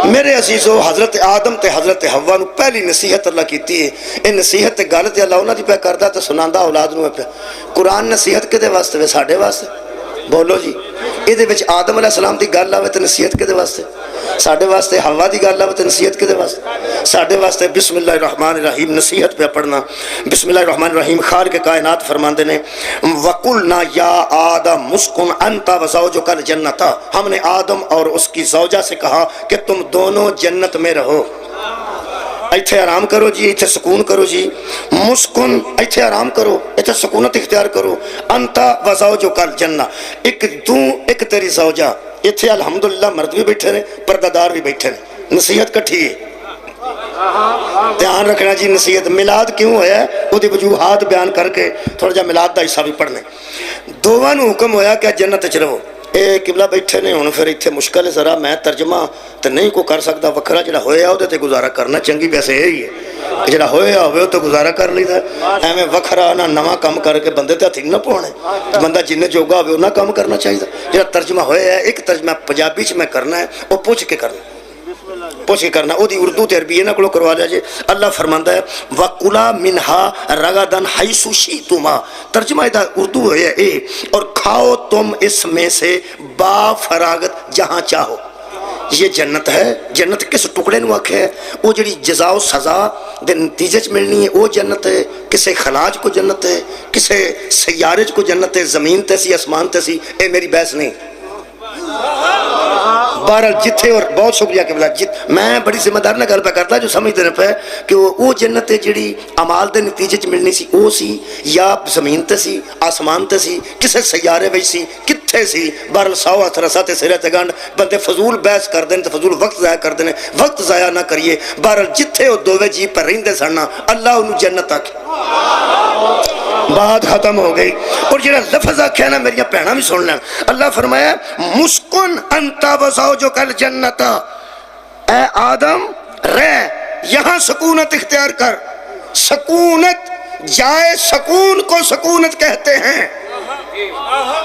میرے عزیزو حضرت آدم تے حضرت حوا نو پہلی نصیحت اللہ کیتی ہے. اے نصیحت تے گل تے اللہ انہاں دی پہ کردا تے سناندا اولاد نو پہ. قرآن نصیحت کدے واسطے وے؟ ساڈے واسطے. بولو جی یہ آدم علیہ السلام دی گل آوے تو نصیحت کدے واسطے؟ ساڈے واسطے. حوا دی گل آوے تو نصیحت کدے واسطے؟ ساڈے واسطے. بسم اللہ الرحمن الرحیم نصیحت پہ پڑھنا. بسم اللہ الرحمن الرحیم. خالق کائنات فرماندے نے وَقُلْنَا يَا آدَمْ مُسْكُنْ أَنْتَ وَزَوْجُكَ الْجَنَّةَ. ہم نے آدم اور اس کی زوجہ سے کہا کہ تم دونوں جنت میں رہو. ایتھے آرام کرو جی، ایتھے سکون کرو جی. مسکن ایتھے آرام کرو، ایتھے سکونت اختیار کرو. انتا وزوجک الجنہ، ایک تو ایک تیری زوجہ. ایتھے الحمدللہ مرد بھی بیٹھے نے، پردہ دار بھی بیٹھے نے. نصیحت کٹھی ہے. دھیان رکھنا جی. نصیحت میلاد کیوں ہویا ہے وہ دی وجوہات بیان کر کے تھوڑا جا میلاد دا حصہ بھی پڑھنے. دوواں نو حکم ہویا کہ جنت وچ رہو. اے قبلہ بیٹھے نے ہن پھر ایتھے مشکل ہے ذرا میں ترجمہ تے نہیں کو کر سکتا. وکھرا جڑا ہویا او تے گزارا کرنا چنگی ویسے یہی ہے. جڑا ہویا ہوے او تے گزارا کر لیدا. ایویں وکھرا نہ نواں کام کر کے بندے تے ہتھ نہ پاونے. بندہ جن جوگا ہوے انہاں کام کرنا چاہیے. جڑا ترجمہ ہویا ہے ایک ترجمہ پنجابی چ میں کرنا ہے او پوچھ کے کرنا. پوچھ کے کرنا او دی اردو تے عربی انہاں کولوں کروا لیا جی. اللہ فرماندا ہے وَقُلَا مِنْهَا رَغَدًا حَيْثُ شِئْتُمَا. ترجمہ دا اردو ہے اے اور کھاؤ تم اس میں سے با فراغت جہاں چاہو. یہ جنت ہے. جنت کس ٹکڑے نو آکھے ہے؟ وہ جڑی جزا و سزا دے نتیجے چ ملنی ہے وہ جنت ہے. کسے خلاج کو جنت ہے، کسے سیارے کو جنت ہے، زمین تے سی اسمان تے سی. اے میری بحث نہیں. بہرحال جتھے اور بہت شکریہ کہ میں بڑی ذمہ دار نہ گل پہ کرتا جو سمجھتے رہے کہ وہ جنت جڑی عمال دے نتیجے چ ملنی سی وہ سی یا زمین تے سی آسمان تے سی کسے سیارے وچ سی کتھے سی. بہرحال ساو ہتھ رسا تے سرے تے گنڈ. بندے فضول بحث کر دیں تے فضول وقت ضائع کر دیں. وقت ضائع نہ کریے. بہرحال جتھے وہ دووے جی پر رہندے سن اللہ انہوں جنت آکھے. بات ختم ہو گئی. اور جڑا لفظ آکھیا نا میری بہناں بھی سن لین. اللہ فرمایا مسکن انت وزوجک الجنت. اے آدم رہ یہاں سکونت اختیار کر. سکونت جائے سکون کو سکونت کہتے ہیں.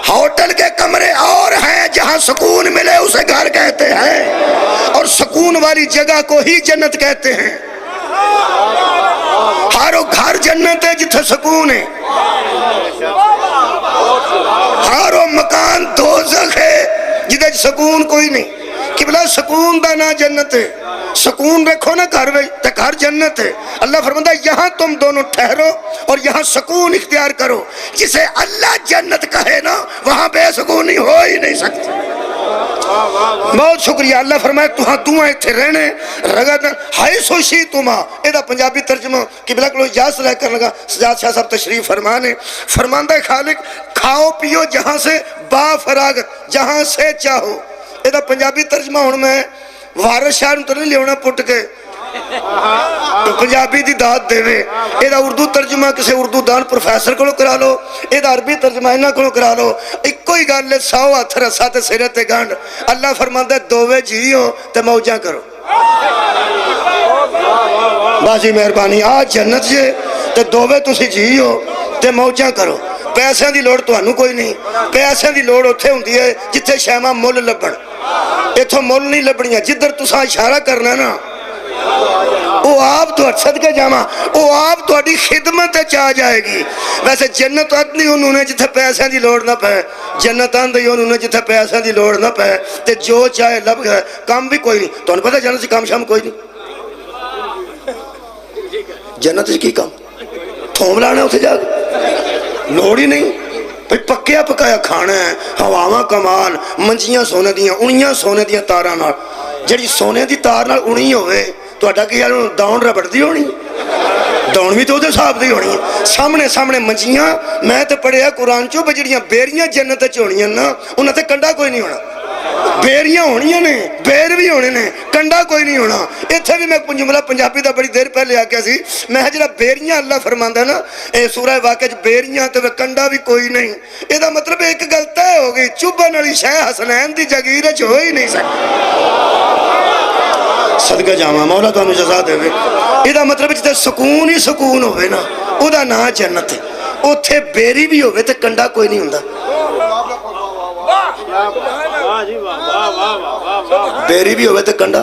ہوٹل کے کمرے اور ہیں جہاں سکون ملے اسے گھر کہتے ہیں اور سکون والی جگہ کو ہی جنت کہتے ہیں. ہارو گھر جنت ہے جتھے سکون ہے. ہارو مکان دوزخ ہے جدھے سکون کوئی نہیں. قبلہ سکون دا نا جنت ہے. سکون رکھو نا گھر میں تے گھر جنت ہے. اللہ فرماتا ہے یہاں تم دونوں ٹھہرو اور یہاں سکون اختیار کرو. جسے اللہ جنت کہے نا وہاں بے سکونی ہو ہی نہیں سکتی. بہت شکریہ. اللہ فرمائے تو ہاں دعائیں تھے رہنے رگت ہائی سوشی تمہا. ایدہ پنجابی ترجمہ قبلہ کو اجازت لے کر لگا. سجاد شاہ صاحب تشریف فرمانے فرماندہ خالق کھاؤ پیو جہاں سے با فراغت جہاں سے چاہو. ایدہ پنجابی ترجمہ ہوں میں وارث شاہ تو نہیں لیونا پٹ کے پنجابی دی داد دے وے. ایدہ اردو ترجمہ کسے اردو دان پروفیسر کو کرا لو. ایدہ عربی ترجمہ انہاں کو کرا لو. ایک کوئی گال لے ساو ہتھ رسا تے سرے تے گانڈ. اللہ فرماندہ ہے دووے جیو تے موجاں کرو. بازی مہربانی آج جنت جے تے دووے تسی جیو تے موجاں کرو. پیسے دی لوڑ تو ہنو کوئی نہیں. پیسے دی لوڑ اتھے ہوں دی ہے جتھے شیمہ مول لبن. اتھو مول نہیں لبنیاں. جدھر تسا اشارہ کرنا نا وہ آپ تو صدقہ جامع وہ آپ تو اڈی خدمت چاہ جائے گی. ویسے جنت اتنی انہوں نے جتھے پیسے دی لوڑ نہ پہ. جنت آندھی انہوں نے جتھے پیسے دی لوڑ نہ پہ تے جو چاہے لب گئے. کام بھی کوئی نہیں. تو انہوں پتہ جنت سے کام شام کوئی نہیں. جنت سے کی کام تھوم لانا اتھے جا لوڑ ہی نہیں. پکیا پکایا کھانا ہے. ہواواں کمال منجیاں سونے دیاں انیاں سونے دیاں تاراں نال. جڑی سونے دی تار نال انہی ہوئے تو اڈا کہ یار داؤن ربڑ دی ہونی داؤن بھی تو دے صاحب دی ہونی. سامنے سامنے منجیاں میں تے پڑھیا قرآن چو بجڑیاں بیریاں جنت چونیاں نا انہاں تے کنڈا کوئی نہیں ہونا. بیریاں ہونیاں نے بیر بھی ہونے نے کنڈا کوئی نہیں ہونا. اتھے بھی میں جملہ پنجابی دا بڑی دیر پہلے آکیا سی. میں جڑا بیریاں اللہ فرماندا نا اے سورہ واقعہ بیریاں تے کنڈا بھی کوئی نہیں. اے دا مطلب ایک گل طے ہو گئی چوبن والی شے حسنین دی جاگیر وچ ہو ہی نہیں سکتی. صدقہ جامع مولا تو ہمیں جزا دے وے. اے دا مطلب جتے سکون ہی سکون ہوئے نا او دا نا جنت ہے. اتھے بیری بھی ہوئے تے کنڈا کوئی نہیں ہوندا. بیری بھی ہوئے تے کنڈا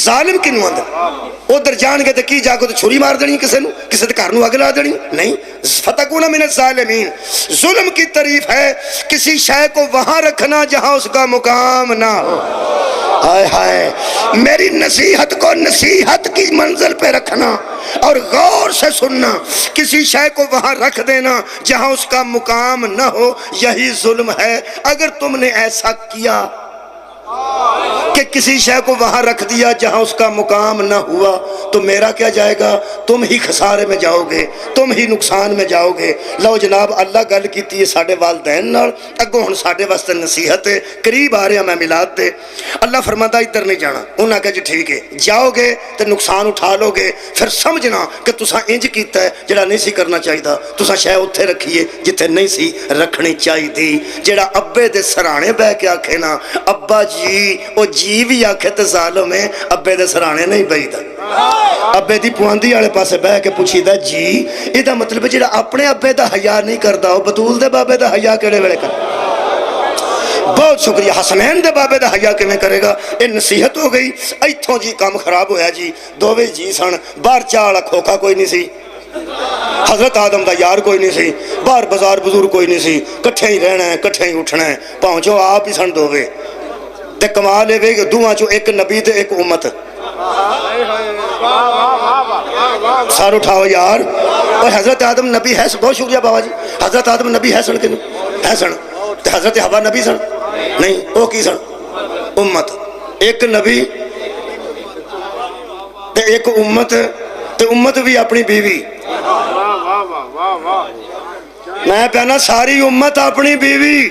ظالم کنوں آندے ادھر جان گے تو کی جا کے چھری مار دینی کسی نو کسی دے گھر نو اگ لا دینی نہیں فتکون من الظالمین ظلم کی تعریف ہے کسی شے کو وہاں رکھنا جہاں اس کا مقام نہ ہو ہائے ہائے میری نصیحت کو نصیحت کی منزل پہ رکھنا اور غور سے سننا کسی شے کو وہاں رکھ دینا جہاں اس کا مقام نہ ہو یہی ظلم ہے اگر تم نے ایسا کیا کہ کسی شے کو وہاں رکھ دیا جہاں اس کا مقام نہ ہوا تو میرا کیا جائے گا تم ہی خسارے میں جاؤ گے تم ہی نقصان میں جاؤ گے لو جناب اللہ گل کیتی ہے ساڈے والدین نال اگوں ہن ساڈے واسطے نصیحت ہے قریب آ رہا میں میلاد دے اللہ فرماتا ادھر نہیں جانا انہاں کہا جی ٹھیک ہے جاؤ گے تو نقصان اٹھا لو گے پھر سمجھنا کہ تساں انج کیتا ہے جڑا نہیں سی کرنا چاہیے تساں شے اوتھے رکھیے جتھے نہیں سی رکھنی چاہیے جڑا ابے دے سرانے بہ کے آکھے نا ابا جی او جی بھی آکھے تے ظالم ہے ابے دے سرانے نہیں بہیدا ابے دی پواندی والے پاسے بہ کے پوچھیدا جی اے دا مطلب جڑا اپنے ابے دا حیا نہیں کردا او بطول دے بابے دا حیا کیڑے ویلے کردا بہت شکریہ حسنین دے بابے دا حیا کیویں کرے گا اے نصیحت ہو گئی ایتھوں جی کام خراب ہویا جی دوویں جی سن باہر چاہ والا کھوکا کوئی نہیں سی حضرت آدم دا یار کوئی نہیں سی باہر بازار بزرگ کوئی نہیں سی کٹھے ہی رہنا ہے کٹھے ہی اٹھنا ہے پہنچو آپ ہی سن دوویں تے کمال ہے کہ دوہاں چوں ایک نبی تے ایک امت سار اٹھاؤ یار اور حضرت آدم نبی ہے بہت شکریہ بابا جی حضرت آدم نبی ہے سن کہ ہے سن تے حضرت حوا نبی سن نہیں او کی سن امت ایک نبی تے ایک امت تے امت بھی اپنی بیوی میں کہنا ساری امت اپنی بیوی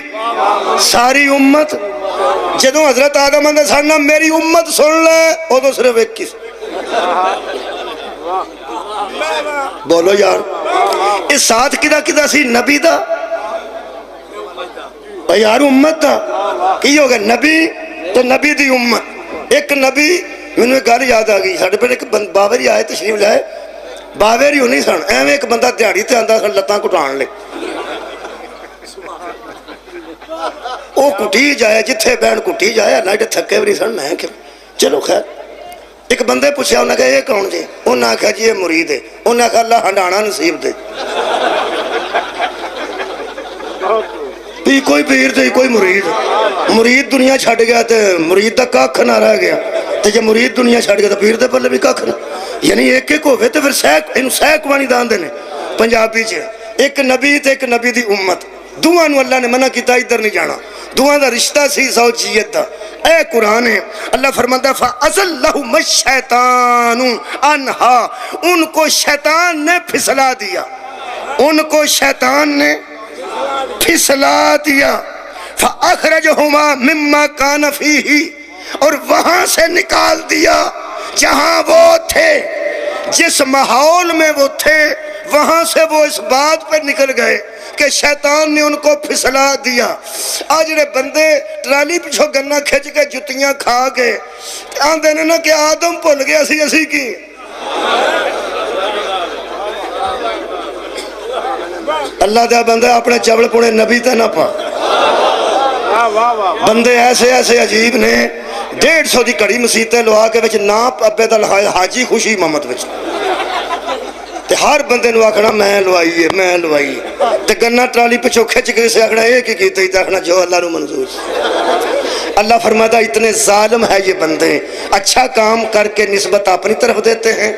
ساری امت جدوں حضرت آدم اندر سننا میری امت سن لے او تو صرف ایک کس بولو یار اس ساتھ کدا کدا سی نبی دا یار امت دا کی ہو گیا نبی تو نبی دی امت ایک نبی میں نے گل یاد آ گئی ساڈے پہ ایک باوری آئے تشریف لائے باوری ہو نہیں سن ایویں ایک بندہ دیہڑی تے آندا سن لتاں کٹان لے او کٹی جائے جتھے بہن کٹی جائے اللہ ایڈے تھکے بھی سن میں کہ چلو خیر ایک بندے پوچھا انہاں کہا یہ کون جی انہاں کہا جی یہ مرید ہے انہاں کہا اللہ ہنڈانا نصیب دے کوئی پیر تے کوئی مرید دنیا چھڑ گیا تے مرید دا کاکھ نہ رہ گیا تے جے مرید دنیا چھڑ گیا تے پیر دے پلے بھی کاکھ نہ یعنی ایک ایک ہوئے تے پھر سیک وانی دان دینے پنجابی چھے ایک نبی تے ایک نبی دی امت دعا نو اللہ نے منع کیتا ادھر نہیں جانا دعا دا رشتہ سی زوجیت دا اے قرآن ہے اللہ فرماتا فَأَزَلَّهُمَ الشَّيْطَانُ عَنْهَا ان کو شیطان نے پھسلا دیا ان کو شیطان نے پھسلا دیا فَأَخْرَجَهُمَا مِمَّا كَانَ فِيهِ اور وہاں سے نکال دیا جہاں وہ تھے جس ماحول میں وہ تھے وہاں سے وہ اس بات پر نکل گئے کہ شیطان نے ان کو پھسلا دیا آج جڑے بندے ٹرالی پچھو گنا کھچ کے جتیاں کھا گئے آندے نے نا کہ آدم بھول گیا اسی کی اللہ دے بندے اپنے چبل پونے نبی تے نہ پا بندے ایسے ایسے عجیب نے 150 دی کڑی مسیطے لوا کے وچ ناپ ابے دا لہائے حاجی خوشی محمد وچ تے ہر بندے نو آکھنا میں لوائی تے گنا ٹرالی پچھو کھچ کے سے آکھنا ایک ہی کیتے ہی تے آکھنا جو اللہ نو منظور اللہ فرماتا اتنے ظالم ہے یہ بندے اچھا کام کر کے نسبت اپنی طرف دیتے ہیں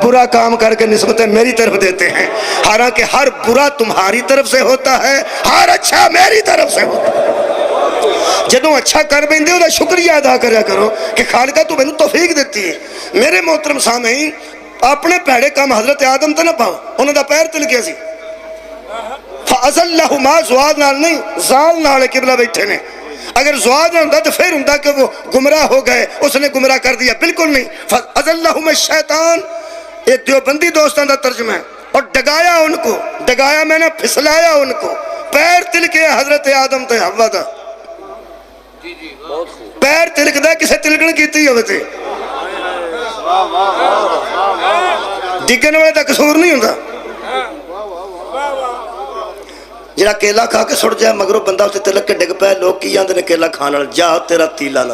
برا کام کر کے نسبتیں میری طرف دیتے ہیں حالانکہ ہر برا تمہاری طرف سے ہوتا ہے ہر اچھا میری طرف سے ہوتا ہے جدوں اچھا کر بیندے ہو شکریہ ادا کریا کرو کہ خالقہ تو میں توفیق دیتی ہے میرے محترم سامعین اپنے پیڑے کام حضرت آدم تے نہ پاؤ انہوں دا پیر تل گیا سی فَأَزَلَّهُمَا زواد نال نہیں زال نال قبلہ بیٹھے نے اگر زواد نہ ہوتا تو پھر ہوتا کہ وہ گمراہ ہو گئے اس نے گمراہ کر دیا بالکل نہیں فَأَزَلَّهُمَ الشَّيْطَانِ یہ دیوبندی دوستان دا ترجمہ ہے اور ڈگایا ان کو ڈگایا میں نے پھسلایا ان کو پیر تل کے حضرت آدم تے حوا دا پیر تلک دا کسے تلکن کیتی ہوئے تھے ڈگن والے دا قصور نہیں ہوتا جڑا کیلا کھا کے سڑ جائے مگروں بندہ اسے تلک کے ڈگ پائے لوگ کی آندے نے کیلا کھانا جا تیرا تیلا نہ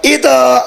ਇਹਦਾ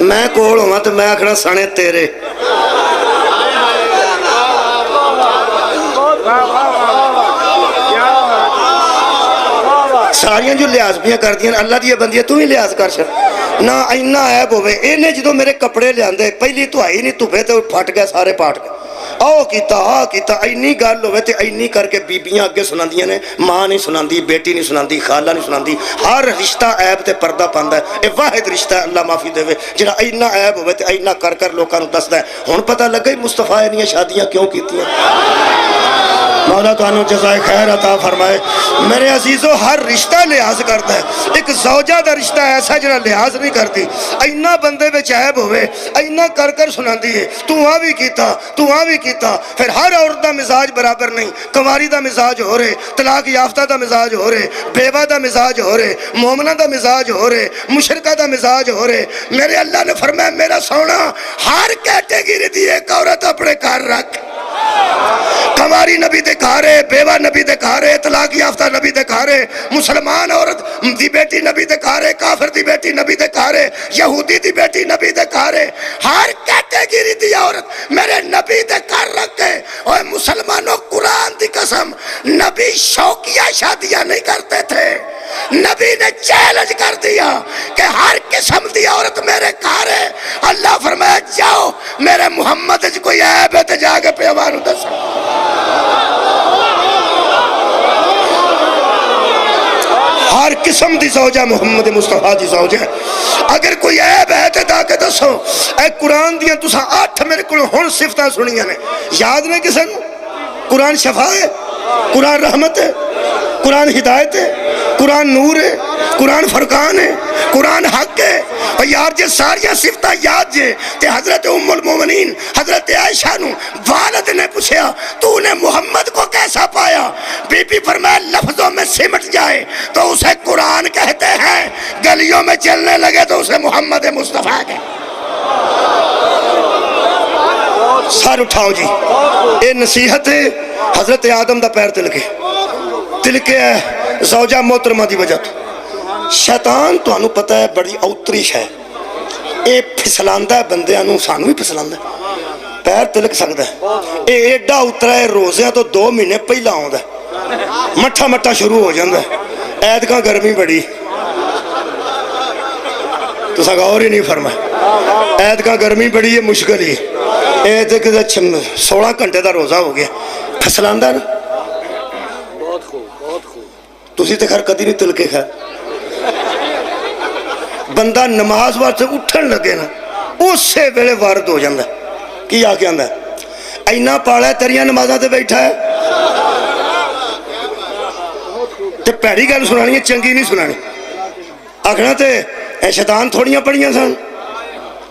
میں کول ہوا تو میں آخنا سنے تیرے ساریاں جو لحاظ بھی کر دیا اللہ دیا بندیاں تو ہی لحاظ کر سک نہ اینا عیب ہوئے انہیں جدو میرے کپڑے لے آندے پہلی تو آئی نہیں دھوپے تو پھٹ گئے سارے پاٹ گئے آؤ کیتا اینی گل ہوئے تے اینی کر کے بیبیاں اگے سناندیاں نے ماں نہیں سناندی بیٹی نہیں سناندی خالہ نہیں سناندی ہر رشتہ عیب تے پردہ پاندا ہے اے واحد رشتہ ہے اللہ معافی دے جڑا اینا عیب ہوئے تے اینا کر لوکاں نو دسدا ہے ہن پتہ لگا مصطفیٰ انیاں شادیاں کیوں کیتیاں مولا تانوں جزائے خیر عطا فرمائے میرے عزیزو ہر رشتہ لحاظ کرتا ہے ایک زوجہ دا رشتہ ایسا جڑا لحاظ نہیں کرتی اینا بندے بے عیب ہوئے اینا کر سناندی ہے تو وہاں بھی کیتا پھر ہر عورت دا مزاج برابر نہیں کنواری دا مزاج ہو رہے طلاق یافتہ دا مزاج ہو رہے بیوہ دا مزاج ہو رہے مومنہ دا مزاج ہو رہے مشرکہ دا مزاج ہو رہے میرے اللہ نے فرمایا میرا سونا ہر کیٹیگری دی ایک عورت اپنے گھر رکھ کنواری نبی دے گھارے بیوہ نبی دے گھارے طلاق یافتہ نبی دے گھارے مسلمان عورت دی بیٹی نبی دے گھارے کافر دی بیٹی نبی دے گھارے یہودی دی بیٹی نبی دے گھارے ہر کیٹیگری دی عورت میرے نبی دے گھر رکھے اور مسلمانوں قرآن دی قسم نبی شوقیہ شادیاں نہیں کرتے تھے نبی نے چیلنج کر دیا کہ ہر قسم دی عورت میرے گھر ہے اللہ فرمایا جاؤ میرے محمد جی کوئی عیب ہے تو جا کے پیوانو دسو ہر قسم دی زوجہ محمد مصطفیٰ دی زوجہ اگر کوئی عیب ہے تو دا کے دسو اے قرآن دیاں تسا 8 میرے کو ہن صفتاں سنیاں نے یاد نے کسے نو قرآن شفا ہے قرآن رحمت ہے قرآن ہدایت ہے قرآن نور ہے قرآن فرقان ہے قرآن حق ہے اور یار جے ساریاں صفتہ یاد جے تے حضرت ام المومنین حضرت عائشہ نو والد نے پوچھا تو نے محمد کو کیسا پایا بی بی فرمایا لفظوں میں سمٹ جائے تو اسے قرآن کہتے ہیں گلیوں میں چلنے لگے تو اسے محمد مصطفیٰ کہتے ہیں سار اٹھاؤ جی اے نصیحت ہے حضرت آدم دا پیر تلکے ہے زوجہ محترمہ دی وجہ تو شیطان تو انہوں پتہ ہے بڑی اوتریش ہے اے پھسلاندہ ہے بندے انہوں سانو بھی پھسلاندہ ہے پیر تلک سکتا ہے اے ایڈا اترا ہے روزیاں تو 2 مہینے پہلا ہوندہ ہے مٹھا شروع ہو جاندہ ہے عید کا گرمی بڑی تو سا غور ہی نہیں فرمائے عید کا گرمی بڑی ہے مشکل ہی عید کے 16 گھنٹے دا روزہ ہو گیا پھسلاندہ نا تسی تے خیر کدی نہیں تلکے خیر بندہ نماز واسطے اٹھن لگے نا اس سے ویلے وارد ہو جاندہ کی آکے آندہ ہے اینا پاڑا ہے تیریاں نمازاں تے بیٹھا ہے تے پیڑی گل سنانی ہے چنگی نہیں سنانی آکھنا تے اے شیطان تھوڑیاں پڑیاں سن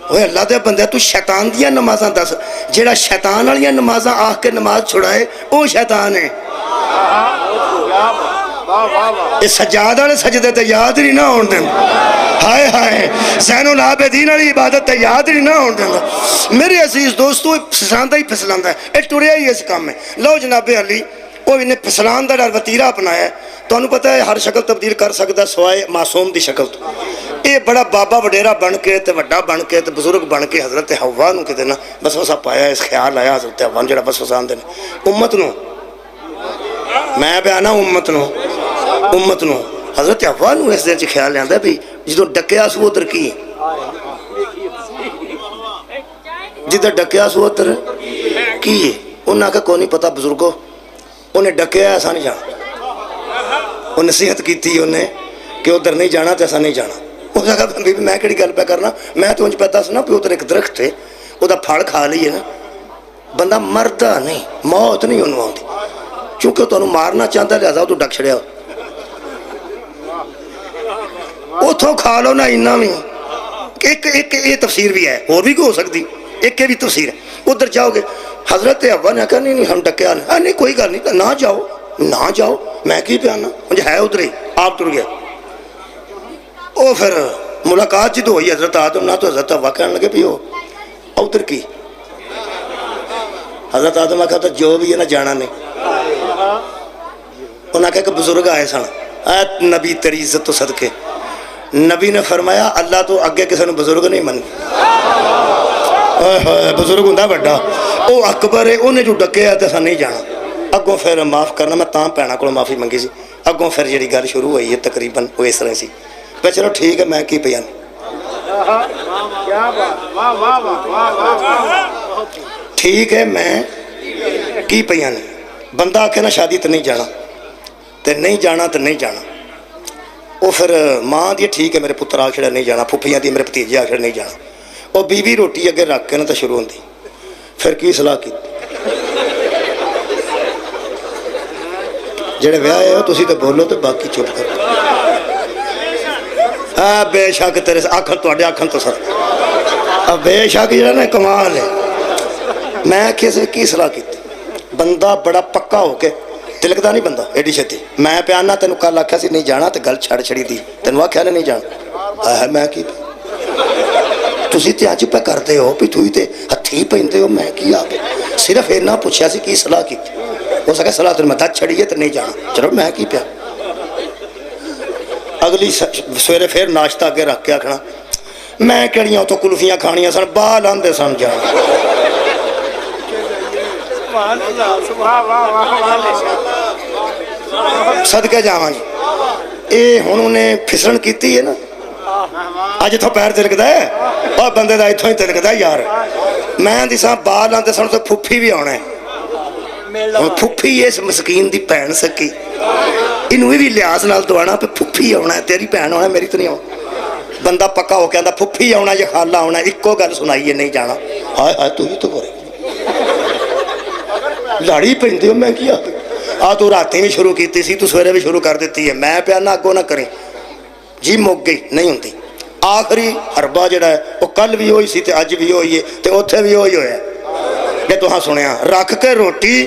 اوہ اللہ دے بندے تو شیطان دیا نمازاں دس جیڑا شیطان والیاں نمازاں آکھ کے نماز چھڑائے او شیطان ہے اس سجادہ نے سجدے تے یاد نہیں نہ ہون دیں ہائے زین العابدین علی عبادت تے یاد نہیں نہ ہون دیں میرے عزیز دوستو پھسلاندہ ہی پھسلاندہ ہے اے ٹوریا ہی اس کام میں لو جناب علی وہ انہیں پھسلاندہ ڈر وطیرہ اپنایا ہے تو انہوں پتہ ہے ہر شکل تبدیل کر سکتا سوائے معصوم دی شکل تو اے بڑا بابا وڈیرہ بن کے تے وڈا بن کے تے بزرگ بن کے حضرت حوا نو کہتے نا بس وسا پایا اس خیال آیا حضرت حوا جڑا بس وسا آندے امت نو میں بیانا امت نو حضرت حوا نو اس دن چ خیال لے آندا بھی جدوں ڈکیا سو ادھر کی جدھر ڈکیا سو ادھر کی انہاں کا کوئی نہیں پتا بزرگوں انہیں ڈکیا ایسا نہیں جانا وہ نصیحت کی تھی انہیں کہ ادھر نہیں جانا تو ایسا نہیں جانا وہ کہا بی بی میں کڑی گل پہ کرنا میں تو انج پہ دسنا پہ ادھر ایک درخت ہے وہ دا پھاڑ کھا لیے نا بندہ مردہ نہیں موت نہیں انہوں آتی چونکہ تو انہوں مارنا چاہتا ہے لہذا تو ڈک چھڑیا ہو اتھوں کھا لو نا انہا بھی ایک یہ تفسیر بھی ہے اور بھی ہو سکتی ایک یہ بھی تفسیر ہے ادھر جاؤ گے حضرت حوا نے کہا نہیں ہم ڈکیا نہیں کوئی گل نہیں نہ جاؤ میں کی پیانا مجھے ہے ادھر ہی آپ تر گیا او پھر ملاقات جی تو ہوئی حضرت آدم نہ تو حضرت حوا کہنے لگے بھی ہو ادھر کی حضرت آدم کہا تھا جو بھی ہے نا جانا نہیں انہاں کہا کہ بزرگ آئے سن اے نبی تیری عزت تو صدقے نبی نے فرمایا اللہ تو اگے کسی نے بزرگ نہیں من بزرگ ہوں بڑا وہ اکبر ہے انہیں جو ڈکیا تو اصل نہیں جانا اگوں پھر معاف کرنا میں تاں بھیناں کو معافی منگی سی اگوں پھر جی گل شروع ہوئی ہے تقریباً وہ اس طرح سی پہ چلو ٹھیک ہے میں کی پہ ٹھیک ہے میں کی پہ بندہ آکھے نا شادی تو نہیں جانا تو نہیں جانا تو نہیں جانا وہ پھر ماں دی ٹھیک ہے میرے پتر آ چھڑا نہیں جانا پھپھیاں دی میرے بھتیجے آ چھڑا نہیں جانا وہ بیوی روٹی اگے رکھ کے نا تو شروع ہوتی پھر کی صلاح کی جڑے ویاہ ہے تسی تو بولو تو باقی چپ کرو بے شک تیرے آکھن تو آکھن تو سر بے شک جڑا نا کمال ہے میں کسی کی صلاح کی بندہ بڑا پکا ہو کے تلکدا نہیں بندہ ایڈی چھتی میں پیانا تینوں کل آکھیا سی نہیں جانا تو گل چھڑ چھڑی دی تینوں آکھیا نہیں جانا ہے میں کی تسی تے اج پہ کرتے ہو بھی تھی تے ہتھی پیندے ہو میں کی آگے صرف اینا پوچھیا سی کی صلاح کی ہو سکے صلاح تین میں دت چھڑی ہے تو نہیں جانا چلو میں کی پیا اگلی سویرے پھر ناشتہ اگے رکھ کے آکھنا میں کہڑیاں تو کلفیاں کھانیاں سن بال آندے سن جانا صدقے جاواں جی اے ہن انہیں پھسن کیتی ہے نا اج اتھوں پیر تلکدا ہے اور بندے دا اتھوں ہی تلکدا یار میں دساں بال آندے سن تو پھپھی بھی آنا ہے پھپھی اس مسکین دی بھین سکی انہوں بھی لحاظ نال دوانا پہ پھپھی آنا ہے تیری بھین آنا ہے میری تو نہیں آنا بندہ پکا ہو کے آندا پھپھی آنا یا خالہ آنا ایکو گل سنائیے نہیں جانا ہائے ہائے تو ہی تو بولے لڑی پیندے ہو میں کیا تو راتیں بھی شروع کیتی سی تو سویرے بھی شروع کر دیتی ہے میں پیانا اگوں نہ کریں جی مک گئی نہیں ہوتی آخری حربہ جڑا ہے وہ کل بھی ہوئی سی تے اج بھی ہوئی ہے تے اوتھے بھی ہوئی ہویا کہ تو ہاں سنیا رکھ کے روٹی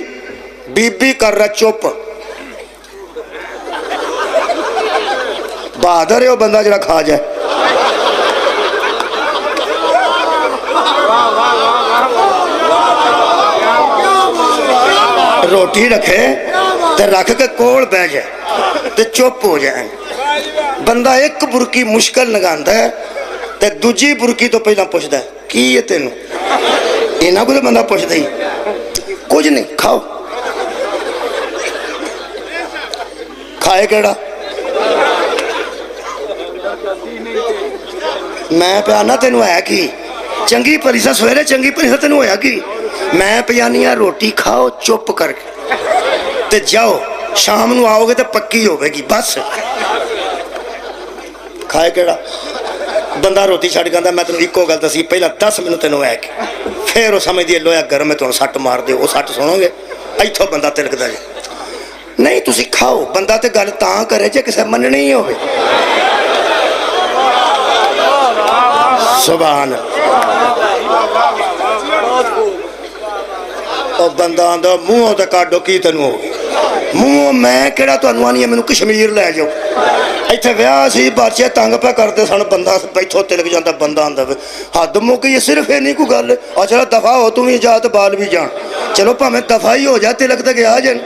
بی بی کر رہا چپ بہادر ہے وہ بندہ جڑا کھا جائے روٹی رکھے تے رکھ کے کول بہ جائے تے چپ ہو جائے بندہ ایک برکی مشکل لگاندا ہے تے دوجی برکی تو پہلا پوچھدا ہے کی ہے تینوں اینا کو تو بندہ پوچھدا ہی کچھ نہیں کھاؤ کھائے کیڑا میں پیانا تینوں ہے کی چنگی پریسا سویرے چنگی پریسا تینوں ہویا کی میں پیانیاں روٹی کھاؤ چپ کر کے تے جاؤ شام نو آؤ گے تے پکی ہوئے گی بس کھائے کیڑا بندہ روٹی چھڑ گاندا میں تینوں ایکو گل دسی پہلا 10 منٹ تینوں ہے کہ پھر وہ سمجھ دیے لویا گرم ہے تینوں سٹ مار دے وہ سٹ سنو گے ایتھوں بندہ تلکدا جے نہیں تسی کھاؤ بندہ تے گل تاں کرے جے کسے مننی ہی ہوئے سبحان اور بندہ آندا منہوں تے کاڈو کی تینوں ہو منہوں میں کیڑا تانوں آنی ہے مینوں کشمیر لے جاؤ ایتھے ویاہ سی بادشاہ تنگ پہ کرتے سن بندہ ایتھوں تلک جاندا بندہ آندا حد مک یہ صرف یہ نہیں کوئی گل اور چلو دفع ہو تم بھی جا تے بال بھی جان چلو بھاویں دفع ہی ہو جا تلک تے گیا جن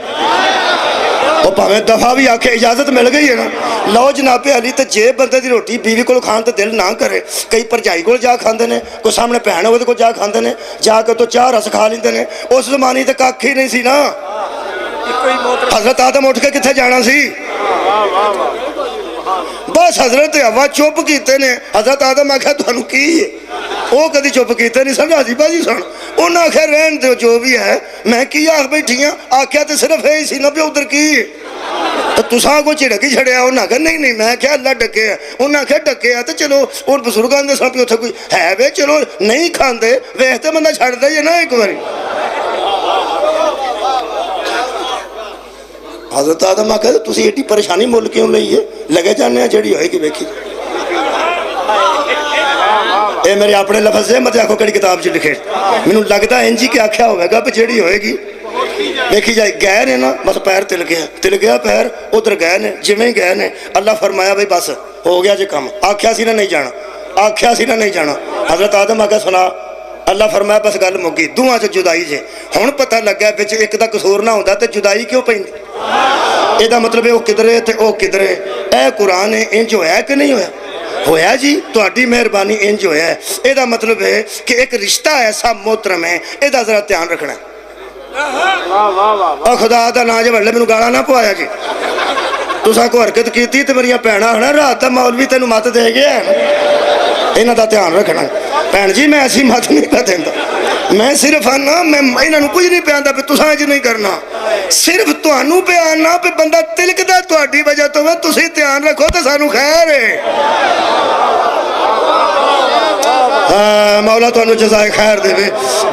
اور بھاویں دفع بھی آکھے اجازت مل گئی ہے نا لو جناب علی تے جے بندے دی روٹی بیوی کول کھان تے دل نہ کرے کئی پرجائی کول جا کھاندے نے کوئی سامنے بھین ہوے تے کوئی جا کھاندے نے جا کے تو چاہ رس کھا لیندے نے اس زمانے تے ککھ ہی نہیں سی نا حضرت آدم اٹھ کے کتھے جانا سی بس حضرت حوا چپ کیتے نے حضرت آدم آکھیا تانوں کی ہے وہ کدی چپ کیتے نہیں سن راضی باجی سن انہاں آکھیا رہن دو جو بھی ہے میں کی آکھ بیٹھی ہاں آکھیا تے صرف یہی سی نا پہ ادھر کی تو تساں کو چڑک ہی چھڑیا انہاں کہ نہیں میں کیا اللہ ڈکے ہے انہاں کہ ڈکے ہے تو چلو اور بزرگاں دے سن پہ اتھے کوئی ہے وے چلو نہیں کھاندے ویکھ تے بندہ چھڑدا ہی ہے نا ایک باری حضرت آدم آکھیا تسی ایڈی پریشانی مول کیوں لئی ہے لگے جانے ہیں جڑی ہوئے گی ویکھی اے میرے اپنے لفظ ہے مت آکھو کڑی کتاب چ لکھے مینوں لگدا ہے انجی کہ آکھیا ہوئے گا کہ جڑی ہوئے گی دیکھی جائے گئے نے نا بس پیر تل گیا پیر ادھر گئے نے جویں گئے نے اللہ فرمایا بھائی بس ہو گیا جی کام آکھیا سی نا نہیں جانا آکھیا سی نا نہیں جانا حضرت آدم آکھیا سنا اللہ فرمایا بس گل مکی دوہاں چ جدائی جے ہن پتہ لگا وچ ایک دا قصور نہ ہوندا تے جدائی کیوں پیندی اے دا مطلب ہے او کدھر ہے تے او کدھر ہے اے قرآن ہے انج ہویا کہ نہیں ہویا ہویا جی تہاڈی مہربانی انج ہویا ہے. یہ مطلب ہے کہ ایک رشتہ ایسا محترم ہے, یہ ذرا دھیان رکھنا ہے. اور خدا دا نام جے وڈلے مینوں گالا نہ پوایا جی. تساں کوئی حرکت کیتی تے میریاں بھੈਣਾں ہنا رات دا مولوی تینوں مت دے گیا ہے نا, انہاں دا دھیان رکھنا. بھੈਣ جی میں ایسی مت نہیں پہ دیندا, میں صرف آنا میں انہاں نوں کچھ نہیں پہ آندا پہ تساں انج نہیں کرنا, صرف تہانوں پہ آنا پہ بندہ تلکدا تہاڈی وجہ تو ہے. تسی دھیان رکھو تے سانوں خیر ہے. مولا تو جزائے خیر دے.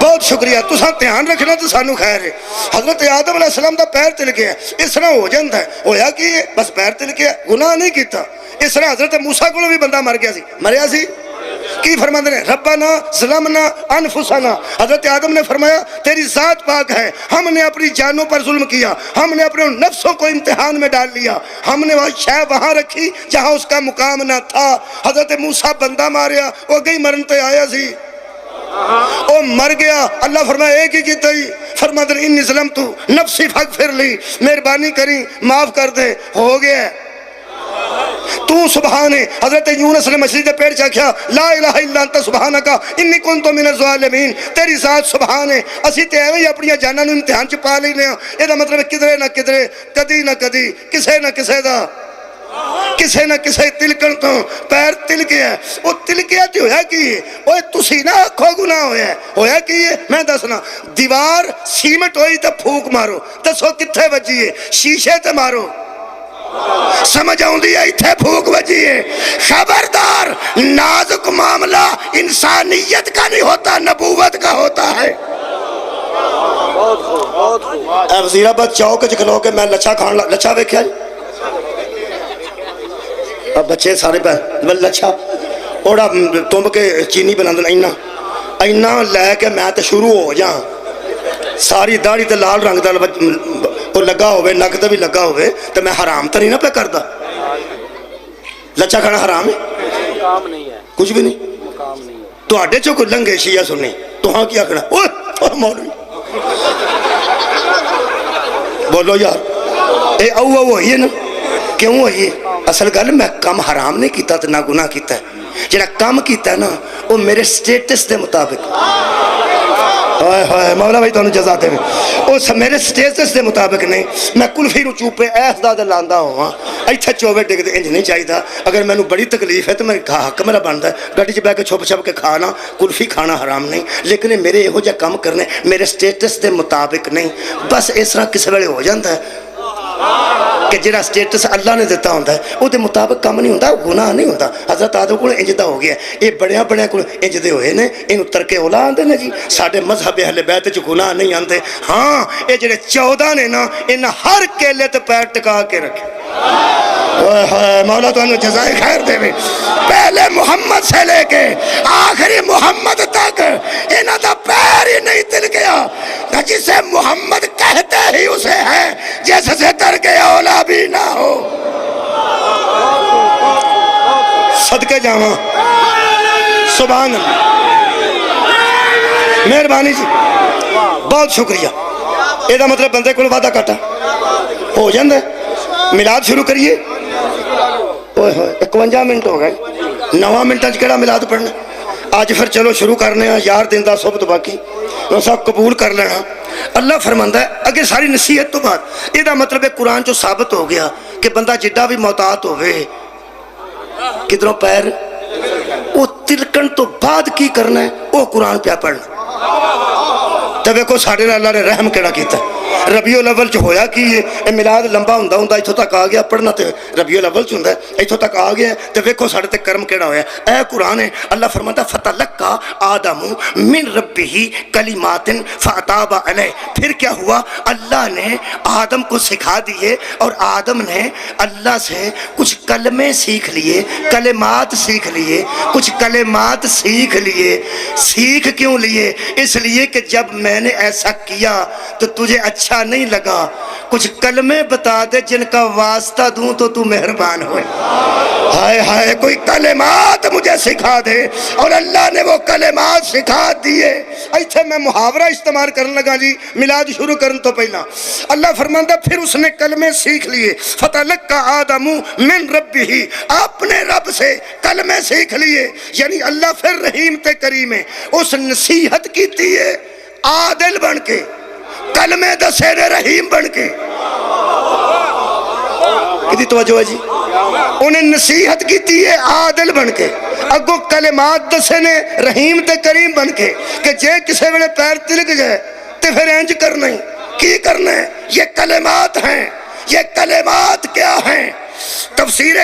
بہت شکریہ, تساں دھیان رکھنا تو سانوں خیر ہے. حضرت آدم علیہ السلام دا پیر تل گیا, اس طرح ہو جاتا ہے. ہویا کہ بس پیر تل گیا, گناہ نہیں کیتا. اس طرح حضرت موسیٰ کو بھی بندہ مر گیا سی, مریا سی کی فرماندے نے ربنا ظلمنا انفسنا. حضرت آدم نے فرمایا تیری ذات پاک ہے, ہم نے اپنی جانوں پر ظلم کیا, ہم نے اپنے نفسوں کو امتحان میں ڈال لیا, ہم نے وہ شے وہاں رکھی جہاں اس کا مقام نہ تھا. حضرت موسیٰ بندہ ماریا, وہ گئی مرن تے آیا سی, وہ مر گیا. اللہ فرمایا ایک ہی کیتا ہی, فرماتے انی ظلمت نفسی فاغفر لی, مہربانی کری معاف کر دے. ہو گیا تو سبحان ہے. حضرت یونس نے مچھلی دے پیڑ چاکھیا لا الہ الا انت سبحانکا انی کنت من الظالمین. تیری ذات سبحان ہے. اسی تے ایویں اپنی جاناں نوں امتحان چ پا لینے ہاں. اے دا مطلب کدھرے نہ کدھرے, کدی نہ کدی, کسے نہ کسے دا, کسے نہ کسے تلکن تو پیر تل گیا. وہ تل گیا تو ہویا کی اوے تسی نہ آکھو گناہ ہویا ہے. ہویا کی میں دسنا, دیوار سیمنٹ ہوئی تے پھوک مارو, دسو کتھے وجی ہے؟ شیشے تے مارو, سمجھ آؤں دی ایتھے پھوک وجی ہے. خبردار, نازک معاملہ انسانیت کا نہیں ہوتا, نبوت کا ہوتا ہے. اے وزیر آباد چوک چ کھلو کے میں لچھا کھان لچھا ویکھیا جی, اب بچے سارے پہ لچھا اوڑا تمب کے چینی بنا دینا اینا لے کے میں تے شروع ہو جاں. ساری داڑھی تے لال رنگ دا وہ لگا ہوئے, نک تے بھی لگا ہوئے, تو میں حرام تو نہیں نہ پہ کردا. لچھا کھانا حرام ہے؟ مقام نہیں ہے, کچھ بھی نہیں. مقام نہیں ہے. تو آڈے چو کو لنگے شیعہ سننے تو ہاں کیا کھڑا اوہ مولوی بولو یار, اے او وہی ہے نا. کیوں ہوئی ہے؟ اصل گل میں کم حرام نہیں کیتا تو نہ گناہ کیتا ہے. جنہا کم کیتا ہے نا وہ میرے سٹیٹس دے مطابق, مولا بھائی تو انہوں جزا دے وہ میرے سٹیٹس دے مطابق نہیں. میں کلفی رو چوپے ایس دا دے لاندہ ہوں, ایتھے چوبے ڈگ دے انج نہیں چاہی تھا. اگر میں نو بڑی تکلیف ہے تو میں حق میرا بنتا ہے گاڑی چ بہ کے چھپ چھپ کے کھانا. کلفی کھانا حرام نہیں, لیکن میرے ہو جا کام کرنے میرے سٹیٹس دے مطابق نہیں. بس اس طرح کس ویلے ہو جاتا ہے کہ جڑا سٹیٹس اللہ نے دیتا ہوتا ہے وہ دے مطابق کام نہیں ہوتا, گناہ نہیں ہوتا. حضرت آدم کو انجدہ ہو گیا, یہ بڑیاں بڑیاں کو انجدے ہوئے نے, انہوں ترک اولا آندے نے جی. ساڑھے مذہب اہل بیت جو گناہ نہیں آندے. ہاں یہ جڑے 14 نے نا انہاں ہر کیلے تے پیر ٹکا کے رکھے. مولا تو انہوں جزائے خیر دے. پہلے محمد سے لے کے آخری محمد تک انہاں دا پیر ہی نہیں تل گیا. جسے محمد کہتے ہی اسے ہے, جس سے ترک اولا بھی نہ ہو. صدقے جاواں سبحان اللہ, مہربانی جی, بہت شکریہ. یہ دا مطلب بندے کو وعدہ کٹا ہو جاندے. میلاد شروع کریے. 51 منٹ ہو گئے, 9 منٹاں چ کیڑا میلاد پڑھنا. آج پھر چلو شروع کرنے ہیں یار دن دا صبح تو باقی سب قبول کر لینا. اللہ فرماندا ہے اگر ساری نصیحت تو بعد یہ مطلب ہے قرآن جو ثابت ہو گیا کہ بندہ جڈا بھی محتاط ہوئے کدھروں پیر وہ تلکن تو بعد کی کرنا ہے وہ قرآن پہ پڑھنا. تو دیکھو ساڑھے اللہ نے رحم کیڑا کیتا ہے. ربیع الاول چ ہویا کی یہ میلاد لمبا ہوندا ہوندا ایتھوں تک آ گیا. پڑھنا تے ربیع الاول چ ہوندا ہے, ایتھوں تک آ گیا. تے ویکھو ساڈے تے کرم کیڑا ہویا. اے قرآن ہے, اللہ فرماتا فتلقى آدم من ربہ کلمات فاتاب علیہ. پھر کیا ہوا, اللہ نے آدم کو سکھا دیے اور آدم نے اللہ سے کچھ کلمے سیکھ لیے, کلمات سیکھ لیے, کچھ کلمات سیکھ لیے. سیکھ کیوں لیے؟ اس لیے کہ جب میں نے ایسا کیا تو تجھے اچھا اچھا نہیں لگا کچھ کلمے بتا دے جن کا واسطہ دوں تو تو مہربان ہوئے. ہائے ہائے کوئی کلمات مجھے سکھا دے. اور اللہ نے وہ کلمات سکھا دیے. ایتھے میں محاورہ استعمال کرنے لگا جی میلاد شروع کرن تو پہلا. اللہ فرماندہ پھر اس نے کلمے سیکھ لیے. فَتَلَقَّى آدَمُ مِن رَبِّهِ, اپنے رب سے کلمے سیکھ لیے. یعنی اللہ پھر رحیم تے کریم ہے. اس نصیحت کی تیئے عادل بن کے, کلمے دسے نے رحیم بن کے. کدی توجہ ہے جی. انہیں نصیحت کی تیئے عادل بن کے, اگو کلمات دسے نے رحیم تے کریم بن کے کہ جے کسے ویلے پیر تلک جائے تے پھر انج کرنا ہی کی کرنا ہے. یہ کلمات ہیں. یہ کلمات کیا ہیں؟ تفسیر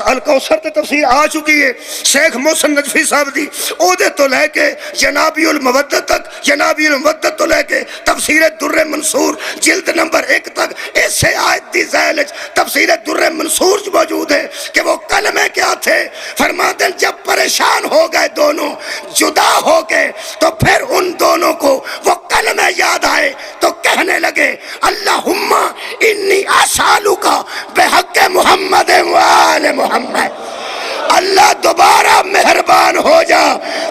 الکوثر تے تفسیر آ چکی ہے شیخ محسن نجفی صاحب دی. او دے تو لے کے جنابی المودت تک, جنابی المودت تو لے کے تفسیر در منصور جلد نمبر 1 تک ایسے آیت دی ذیلج تفسیر در منصور موجود ہے کہ وہ کلمے کیا تھے. فرماتے ہیں جب پریشان ہو گئے دونوں, جدا ہو گئے, تو پھر ان دونوں کو وہ کلمے یاد آئے تو کہنے لگے اللہم انی اسالک بحق محمد وآل محمد. اللہ دوبارہ مہربان ہو جا,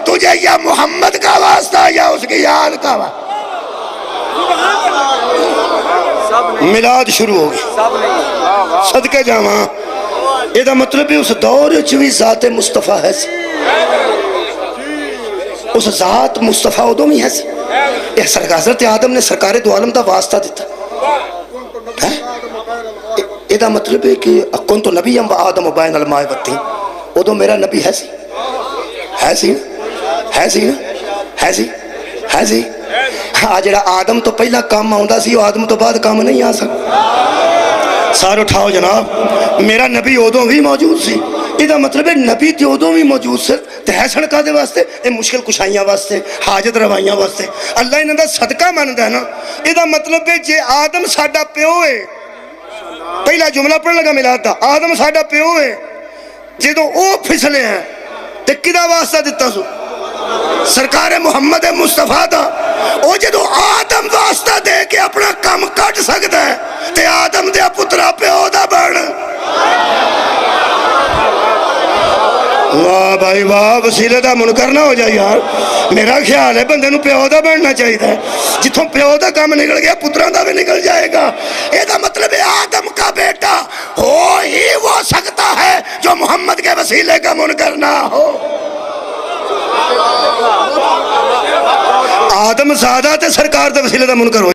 تجھے یا محمد کا واسطہ یا اس کی یاد کا واسطہ. میلاد شروع ہوگی صدقے جاواں. یہ دا مطلب ہے اس دور چوی ذات مصطفیٰ ہے سی, اس ذات مصطفیٰ ادو میں ہے سی. یہ حضرت آدم نے سرکار دو عالم دا واسطہ دیتا. یہ دا مطلب ہے کہ کون تو نبی ہم آدم و بین الماء والطین, ادو میرا نبی ہے سی, ہے سی ہے سی ہے سی ہے سی. ہاں جڑا آدم تو پہلا کام آؤندا سی, وہ آدم تو بعد کام نہیں آ سکتا. سارے اٹھاؤ جناب, میرا نبی ادو بھی موجود سی. یہ مطلب ہے نبی تے ادو بھی موجود سے تے ہے سڑکا دے واسطے, اے مشکل کشائیاں واسطے, حاجت روائیاں واسطے. اللہ انہاں دا صدقہ ماندا ہے نا. یہ مطلب ہے جے آدم ساڈا پیو ہے, پہلا جملہ پڑھن لگا میلاد دا, آدم ساڈا پیو ہے, جدو او پھسلے ہیں تے کدا واسطہ دیتا سو سرکار محمد مصطفیٰ دا. او جدو آدم واسطہ دے کے اپنا کم کٹ سکتا ہے تے آدم دے پترا پیو دا بن. واہ بھائی واہ, وسیلے دا منکر نہ ہو جائے یار. میرا خیال ہے بندے نو پیو دا بننا چاہیے ہے. جتوں پیو دا کام نکل گیا پتران دا بھی نکل جائے گا. یہ دا مطلب ہے آدم کا بیٹا ہو ہی وہ سکتا ہے جو محمد کے وسیلے کا منکر نہ ہو. آدم زادہ تے سرکار دے وسیلے دا منکر ہو